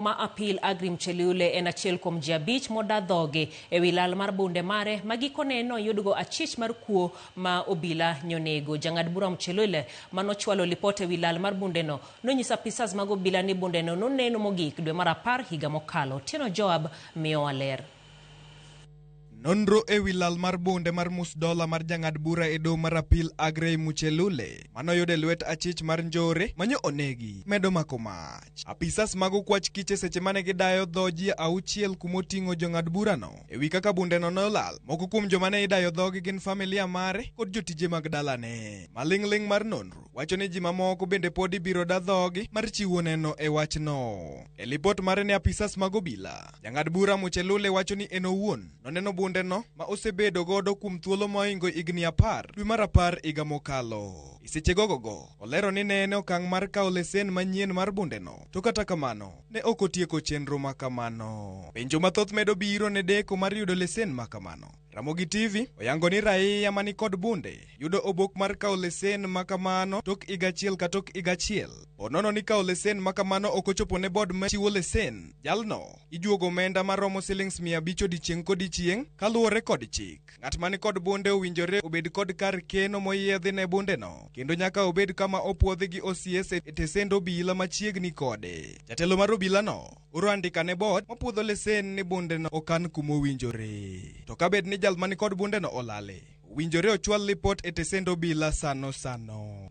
Ma apil Agrim Cheliule en achiel kuom ji abich moda dhoge e wi lal mar bunde mare magikone noyudgo achich mar kuo ma obila nyonego. Jang'ad bura Cheliule manochwalo lipot e wi lal mar bundeno nonyisa apisas mag obila ni bundeno noneno mogik dwe mar 10 higa mokalo. Tieno Joab miyowa ler. Nonro e wi lal mar bunde mar Musdola mar jang'ad bura e doho mar apil Agrim Cheliule manoyude lwet achich mar njore manyo onegi medo mako mach. Apisas mag okwach kiche seche mane gidayo dho ji 6 kumoting'o jong'ad burano e wi kaka bundeno nolal. Moko kuom joma ne idayo dhogi gin familia mare kod jotije mag dalane. Maling'ling mar nonro wacho ni ji mamoko bende pod ibiro da dhogi mar chiwo neno e wachno. E lipot mare ne apisas mag obila, jang'ad bura Cheliule wacho ni en owuon noneno bundeno ma osebedo godo kuom thuolo moingo higni 10 dwe mar 10 higa mokalo. Seche gogo olero ni ne en okang' mar kawo lesen manyien mar bundeno, to kata kamano ne ok otieko chenro makamano. Penjo mathoth medo biro ne deko mar yudo lesen makamano. Ramogi TV oyango ni raia mani kod bunde yudo obok mar kawo lesen makamano tok higa achiel ka tok higa achiel. Onono ni kawo lesen makamano ok ochopo ne bod ma chiwo lesen. Jalno ijuogo omenda maromo shillings 500 odiechieng' kodichieng' kaluwore kod chik. Ng'at mani kod bunde owinjore obed kod kar keno moyiedhi ne bundeno, kendo nyaka obed kama opuodhi gi OCS e tesend obila machiegni kode. Jatelo mar obilano oro andika ne bod mopuodho lesen ni bundeno okan kumowinjore. To kabed ni jal mani kod bundeno olale, winjore ochwal lipot e tesend obila sano.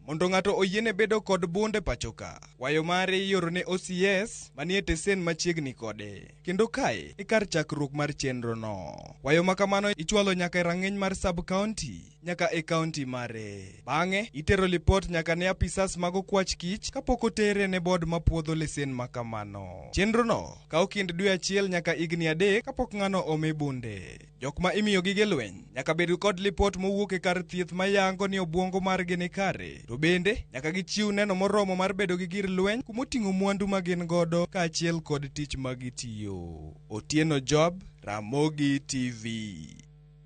Mondo ng'ato oyiene bedo kod bunde pachoka, wayo mare ioro ne OCS manie tesend machiegni kode. Kendo kae e kar chakruok mar chenrono. Wayo makamano ichwalo nyaka e rang'iny mar sub-county nyaka e kaunti mare. Bang'e itero lipot nyaka ne apisas mag okwach kich kapok otere ne bod mapuodho lesen makamano. Chenrono kawo kind dwe achiel nyaka higni 3 kapok ng'ano ome bunde. Jok ma imiyo gige lweny nyaka bed kod lipot mowuok e kar thieth mayango ni obwongo margi ni kare. To bende nyaka gichiw neno moromo mar bedo gi gir lweny kumoting'o mwandu ma gin godo kaachiel kod tich magitiyo. Otieno Job, Ramogi TV.